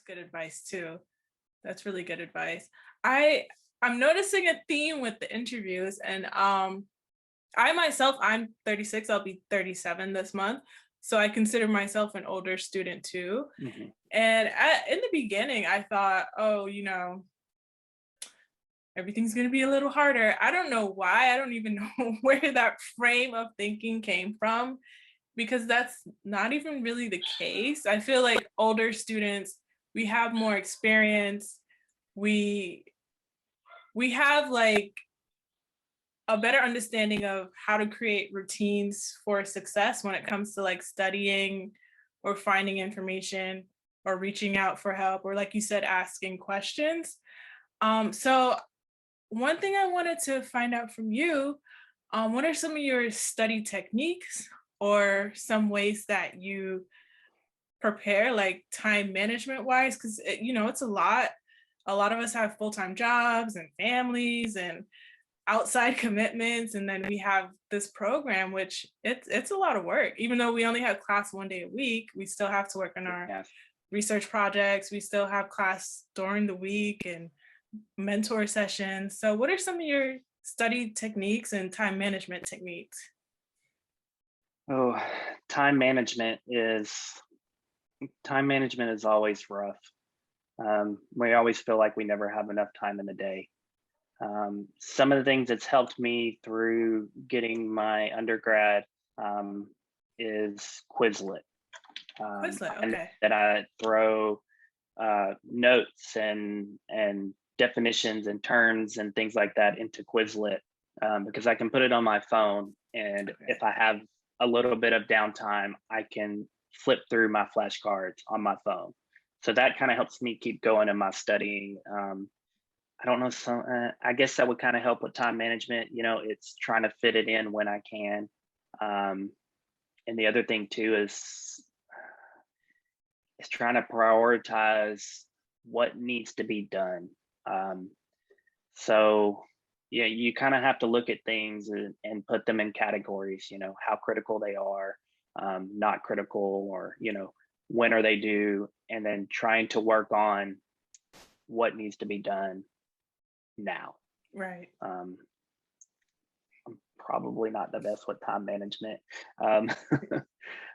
good advice too. That's really good advice. I I'm noticing a theme with the interviews and I myself I'm 36, I'll be 37 this month. So I consider myself an older student too. Mhm. And in the beginning I thought, oh, everything's going to be a little harder. I don't know why. I don't even know where that frame of thinking came from because that's not even really the case. I feel like older students, we have more experience. We we have like a better understanding of how to create routines for success when it comes to like studying or finding information or reaching out for help or like you said asking questions. So one thing I wanted to find out from you, what are some of your study techniques or some ways that you prepare, like time management wise? Because it's a lot. A lot of us have full time jobs and families and outside commitments, and then we have this program, which it's a lot of work. Even though we only have class 1 day a week, we still have to work on our Yes. research projects. We still have class during the week and mentor sessions. So, what are some of your study techniques and time management techniques? Oh, time management is time management is always rough. We always feel like we never have enough time in the day. Some of the things that's helped me through getting my undergrad um, is Quizlet. Quizlet, I know okay. that I throw notes and definitions and terms and things like that into Quizlet because I can put it on my phone, and Okay. if I have a little bit of downtime, I can flip through my flashcards on my phone. So that kind of helps me keep going in my studying. I don't know. I guess that would kind of help with time management. It's trying to fit it in when I can. Um, and the other thing too is trying to prioritize what needs to be done. Um, so yeah, you kind of have to look at things and put them in categories. How critical they are, not critical, or when are they due, and then trying to work on what needs to be done now. Right. Um, Probably not the best with time management. Um,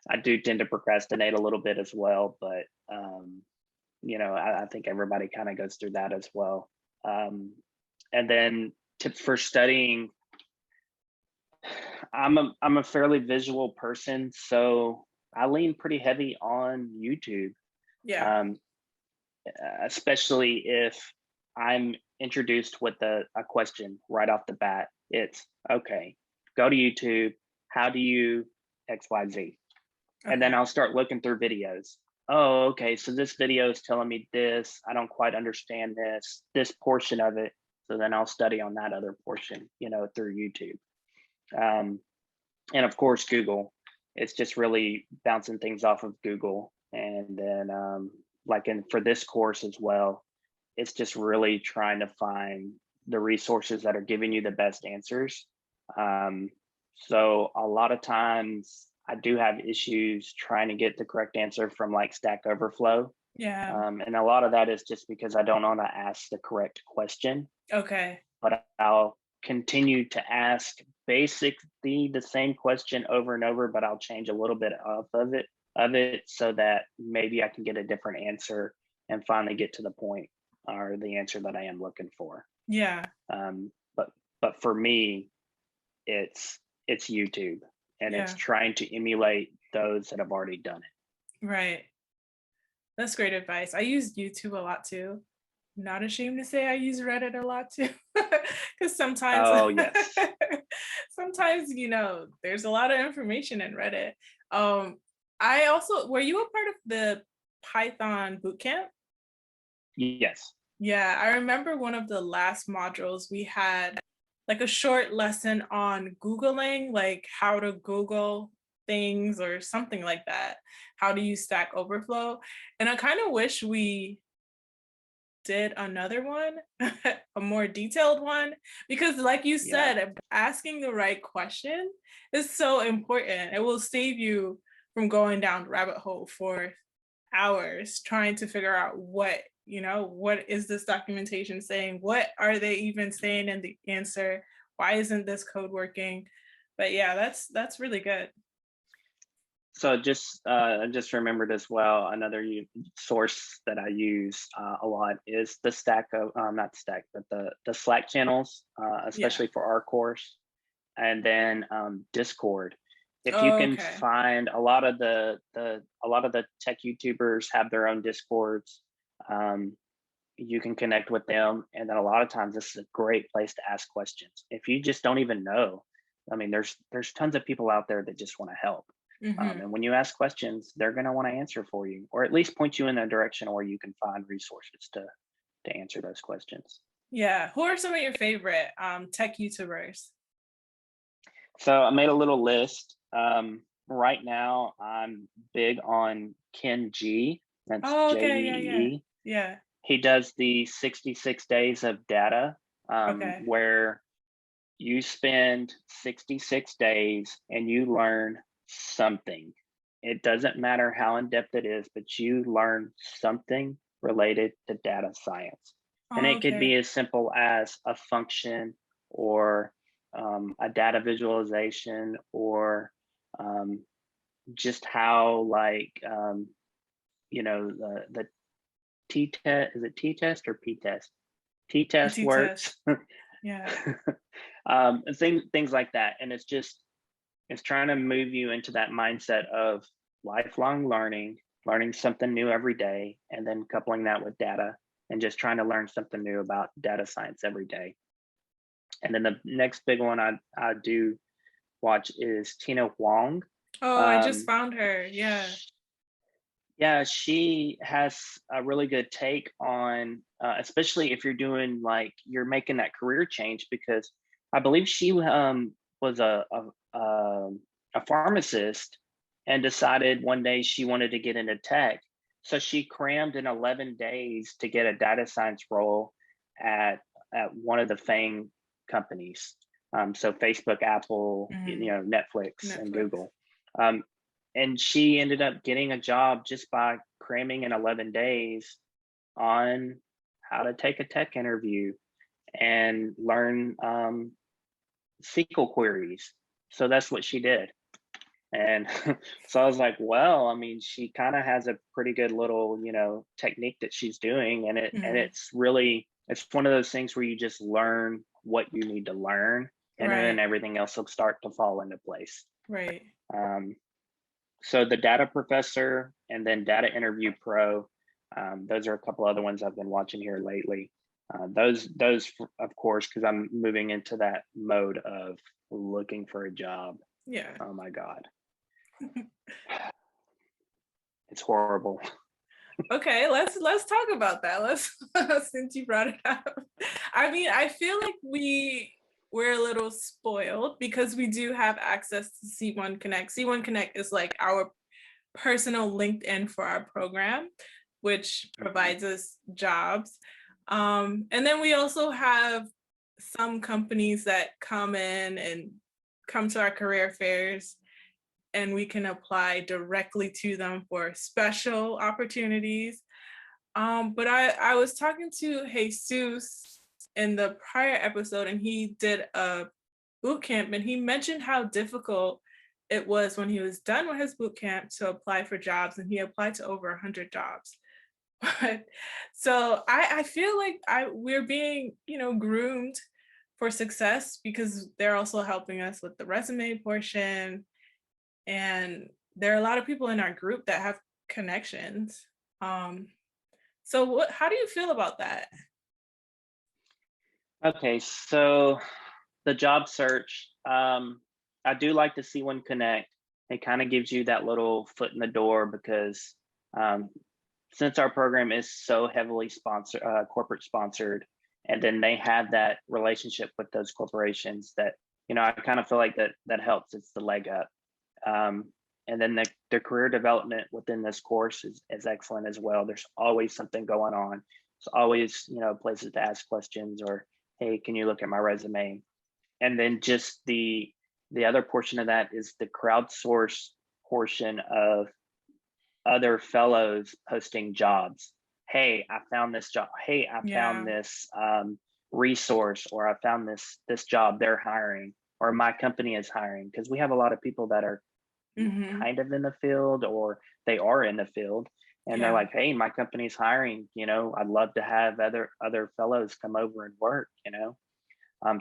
I do tend to procrastinate a little bit as well, but I think everybody kind of goes through that as well. And then tips for studying. I'm a fairly visual person, so I lean pretty heavy on YouTube, Yeah. um, especially if I'm introduced with a question right off the bat. It's okay, go to YouTube. How do you XYZ? And then Okay. I'll start looking through videos. Oh, okay. So this video is telling me this. I don't quite understand this portion of it. So then I'll study on that other portion, through YouTube. Um, and of course, Google. It's just really bouncing things off of Google. And then, for this course as well, it's just really trying to find the resources that are giving you the best answers. Um, so a lot of times I do have issues trying to get the correct answer from like Stack Overflow. Yeah. And a lot of that is just because I don't know how to ask the correct question, Okay. but I'll continue to ask basically the same question over and over, but I'll change a little bit of it so that maybe I can get a different answer and finally get to the point or the answer that I am looking for. Yeah. Um, but for me, it's YouTube, and it's Yeah. trying to emulate those that have already done it. Right. That's great advice. I use YouTube a lot too. Not ashamed to say I use Reddit a lot too. Because sometimes Oh yes, sometimes, there's a lot of information in Reddit. Um, I also were you a part of the Python bootcamp? yes, Yeah, I remember one of the last modules we had like a short lesson on Googling, like how to Google things or something like that. How to use Stack Overflow. And I kind of wish we did another one, a more detailed one, because like you yeah, said, asking the right question is so important. It will save you from going down the rabbit hole for hours trying to figure out what is this documentation saying? What are they even saying in the answer? Why isn't this code working? But yeah, that's really good. So I just remembered as well, another source that I use a lot is the stack of not stack, but the Slack channels, Yeah. especially for our course, and then Discord. If you Oh, can okay. find a lot of a lot of the tech YouTubers have their own Discords. Um, you can connect with them, and then a lot of times this is a great place to ask questions. If you just don't even know, I mean, there's tons of people out there that just want to help. Hmm. And when you ask questions, they're going to want to answer for you, or at least point you in a direction where you can find resources to answer those questions. Yeah. Who are some of your favorite tech YouTubers? So I made a little list. Right now, I'm big on Ken G. That's Oh, J E okay. Yeah, yeah. E. Yeah. He does the 66 days of data, Okay. where you spend 66 days and you learn something. It doesn't matter how in depth it is, but you learn something related to data science. And Oh, it could be okay. as simple as a function or a data visualization or um, just how, like, the T test, is it T test or P test? T test PT test. works. Yeah. And things like that. And it's trying to move you into that mindset of lifelong learning, learning something new every day, and then coupling that with data and just trying to learn something new about data science every day. And then the next big one I do watch is Tina Wong. Oh, I just Um, found her. Yeah. yeah, she has a really good take on, especially if you're doing, like, you're making that career change, because I believe she was a pharmacist and decided one day she wanted to get into tech. So she crammed in 11 days to get a data science role at one of the FANG companies. So Facebook, Apple, Hmm. Netflix, and Netflix. Google. Um, and she ended up getting a job just by cramming in 11 days on how to take a tech interview and learn SQL queries. So that's what she did. And so I was like, well, I mean, she kind of has a pretty good little, technique that she's doing. And Hmm. it's one of those things where you just learn what you need to learn, and then Right. everything else will start to fall into place. Right. Um, so the Data Professor and then Data Interview Pro, those are a couple other ones I've been watching here lately. Those, of course, because I'm moving into that mode of looking for a job. Yeah. Oh my God, it's horrible. Okay, let's talk about that. Let's since you brought it up. I mean, I feel like we're a little spoiled because we do have access to C1 Connect. C1 Connect is like our personal LinkedIn for our program, which Mhm. provides us jobs. And then we also have some companies that come in and come to our career fairs and we can apply directly to them for special opportunities. But I was talking to Jesus in the prior episode, and he did a boot camp, and he mentioned how difficult it was when he was done with his boot camp to apply for jobs, and he applied to over 100 jobs. But so I feel like we're being groomed for success because they're also helping us with the resume portion, and there are a lot of people in our group that have connections. Um, so how do you feel about that? Okay, so the job search, I do like to see one connect. It kind of gives you that little foot in the door because um, since our program is so heavily sponsored, corporate sponsored, and then they have that relationship with those corporations that, I kind of feel like that helps. It's the leg up. And then the career development within this course is excellent as well. There's always something going on. There's always, places to ask questions, or, hey, can you look at my resume? And then just the other portion of that is the crowdsource portion of other fellows posting jobs. Hey, I found this job. Hey, I found Yeah. this resource, or I found this job they're hiring, or my company is hiring. Because we have a lot of people that are Mhm. kind of in the field, or they are in the field, and they're Yeah. like, hey, my company's hiring, I'd love to have other fellows come over and work.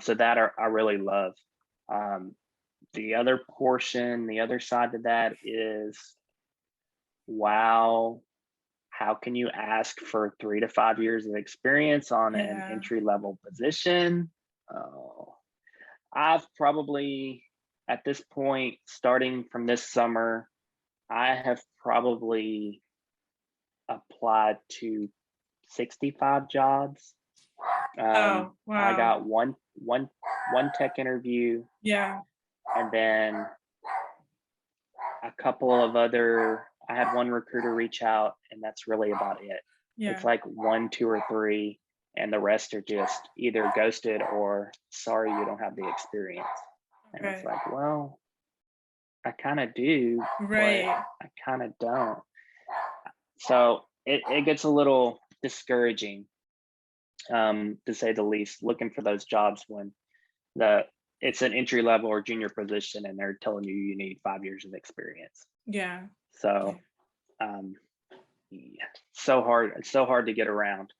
So that I really love. um, the other portion, the other side to that is, wow, how can you ask for 3 to 5 years of experience on an Yeah. entry level position? Oh, I've probably, at this point, starting from this summer, I have probably applied to 65 jobs. Oh, I wow. got one tech interview, Yeah. and then a couple of other. I had one recruiter reach out, and that's really about it. It's Yeah. like one, two, or three, and the rest are just either ghosted or sorry, you don't have the experience. And it's Okay. like, well, I kind of do, but Right. I kind of don't. So it gets a little discouraging, to say the least, looking for those jobs when the it's an entry level or junior position and they're telling you need 5 years of experience. Yeah. So Yeah. um, yeah, so hard. It's so hard to get around.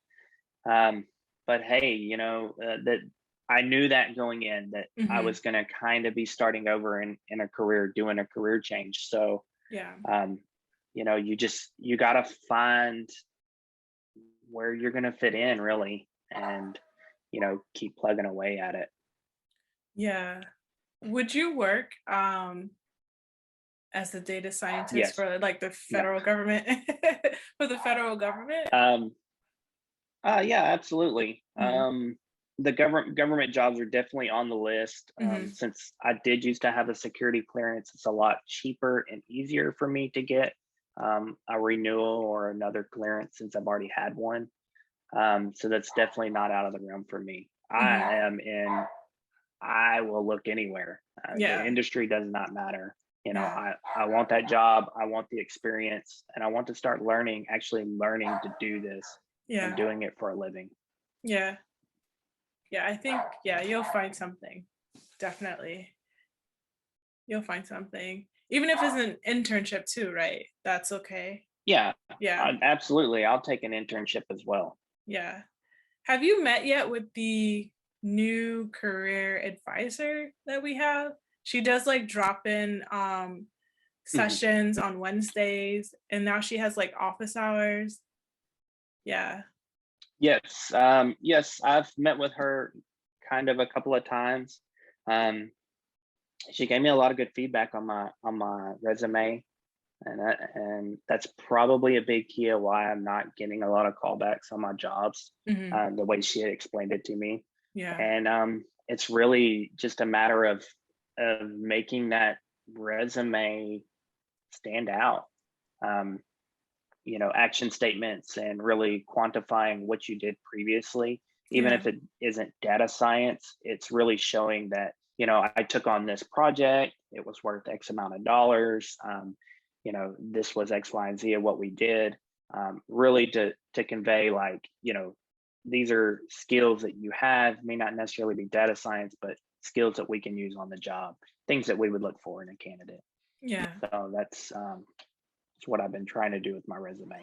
Um, but hey, that I knew that going in, that I Mhm. was going to kind of be starting over in a career, doing a career change. So Yeah. um, you got to find where you're going to fit in, really, and keep plugging away at it. Yeah. Would you work, as a data scientist Yes. for, like, the No. federal government? For the federal government? Um, yeah, absolutely. Mhm. The government jobs are definitely on the list. Mhm. Since I did used to have a security clearance, it's a lot cheaper and easier for me to get a renewal or another clearance since I've already had one. So that's definitely not out of the realm for me. Mhm. I will look anywhere. The Yeah. industry does not matter. Yeah. I want that job. I want the experience, and I want to start learning, actually learning to do this and Yeah. doing it for a living. Yeah. Yeah, I think, yeah, you'll find something. Definitely. You'll find something. Even if it's an internship too, right? That's okay. Yeah, Yeah. absolutely. I'll take an internship as well. Yeah. Have you met yet with the new career advisor that we have? She does like drop in Mhm. sessions on Wednesdays, and now she has like office hours. Yeah. Yes, yes, I've met with her kind of a couple of times. Um, she gave me a lot of good feedback on my resume, and that's probably a big key of why I'm not getting a lot of callbacks on my jobs. Hmm. The way she had explained it to me, Yeah. and it's really just a matter of making that resume stand out. Um, action statements and really quantifying what you did previously. Even Yeah. if it isn't data science, it's really showing that, I took on this project, it was worth X amount of dollars. This was X, Y, and Z of what we did. Really to convey, like, these are skills that you have, may not necessarily be data science, but skills that we can use on the job, things that we would look for in a candidate. Yeah. So that's what I've been trying to do with my resume.